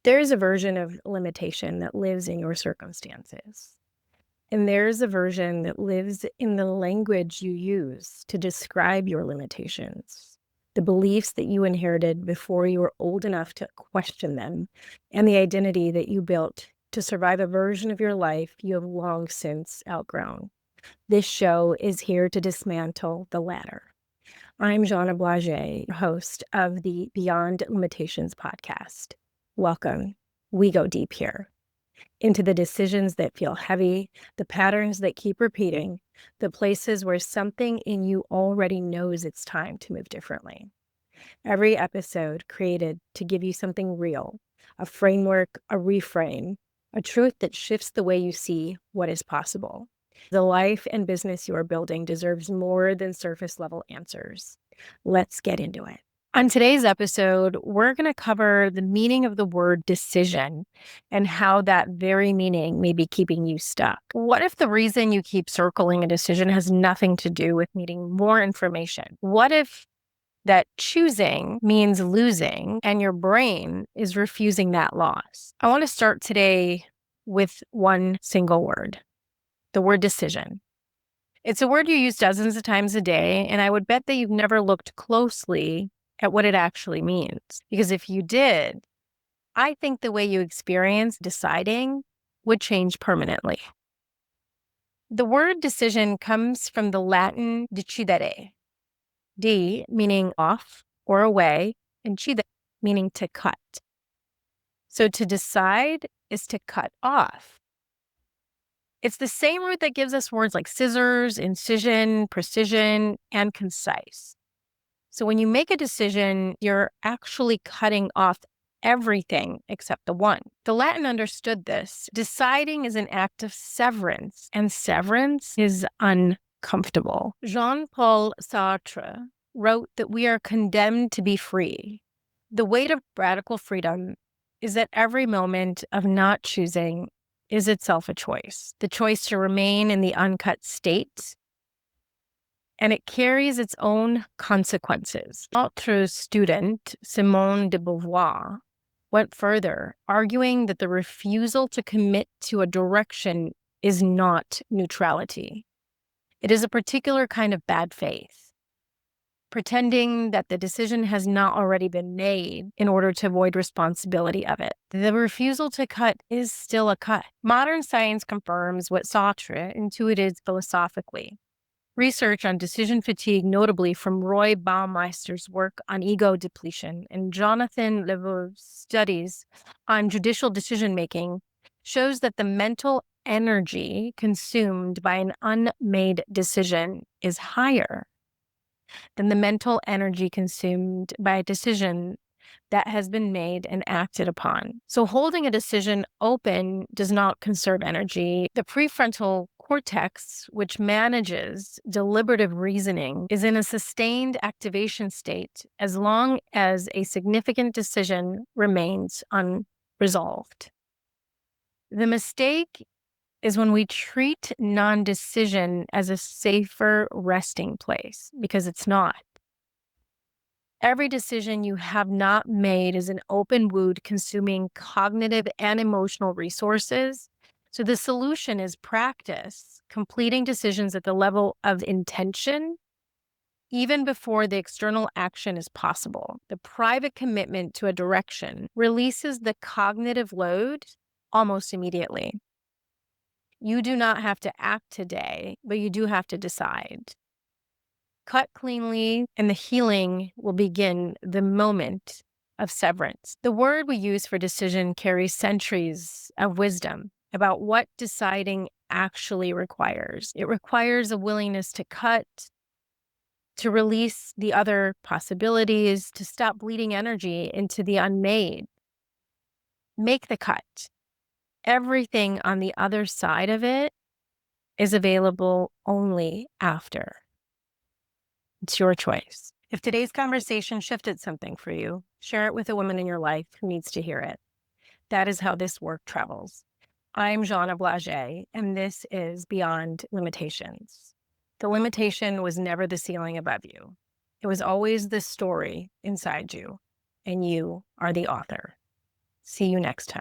There's a version of limitation that lives in your circumstances. And there's a version that lives in the language you use to describe your limitations, the beliefs that you inherited before you were old enough to question them, and the identity that you built to survive a version of your life you have long since outgrown. This show is here to dismantle the latter. I'm Jana Blage, host of the Beyond Limitations podcast. Welcome. We go deep here into the decisions that feel heavy, the patterns that keep repeating, the places where something in you already knows it's time to move differently. Every episode created to give you something real, a framework, a reframe, a truth that shifts the way you see what is possible. The life and business you are building deserves more than surface level answers. Let's get into it. On today's episode, we're going to cover the meaning of the word decision and how that very meaning may be keeping you stuck. What if the reason you keep circling a decision has nothing to do with needing more information? What if that choosing means losing and your brain is refusing that loss? I want to start today with one single word, the word decision. It's a word you use dozens of times a day, and I would bet that you've never looked closely at what it actually means. Because if you did, I think the way you experience deciding would change permanently. The word decision comes from the Latin decidere, de meaning off or away, and cidere meaning to cut. So to decide is to cut off. It's the same root that gives us words like scissors, incision, precision, and concise. So when you make a decision, you're actually cutting off everything except the one. The Latin understood this. Deciding is an act of severance, and severance is uncomfortable. Jean-Paul Sartre wrote that we are condemned to be free. The weight of radical freedom is that every moment of not choosing is itself a choice. The choice to remain in the uncut state, and it carries its own consequences. Sartre's student, Simone de Beauvoir, went further, arguing that the refusal to commit to a direction is not neutrality. It is a particular kind of bad faith, pretending that the decision has not already been made in order to avoid responsibility of it. The refusal to cut is still a cut. Modern science confirms what Sartre intuited philosophically. Research on decision fatigue, notably from Roy Baumeister's work on ego depletion and Jonathan Leveau's studies on judicial decision-making, shows that the mental energy consumed by an unmade decision is higher than the mental energy consumed by a decision that has been made and acted upon. So holding a decision open does not conserve energy. The prefrontal cortex, which manages deliberative reasoning, is in a sustained activation state as long as a significant decision remains unresolved. The mistake is when we treat non-decision as a safer resting place, because it's not. Every decision you have not made is an open wound consuming cognitive and emotional resources. So the solution is practice, completing decisions at the level of intention, even before the external action is possible. The private commitment to a direction releases the cognitive load almost immediately. You do not have to act today, but you do have to decide. Cut cleanly, and the healing will begin the moment of severance. The word we use for decision carries centuries of wisdom about what deciding actually requires. It requires a willingness to cut, to release the other possibilities, to stop bleeding energy into the unmade. Make the cut. Everything on the other side of it is available only after. It's your choice. If today's conversation shifted something for you, share it with a woman in your life who needs to hear it. That is how this work travels. I'm Jana Blage, and this is Beyond Limitations. The limitation was never the ceiling above you. It was always the story inside you, and you are the author. See you next time.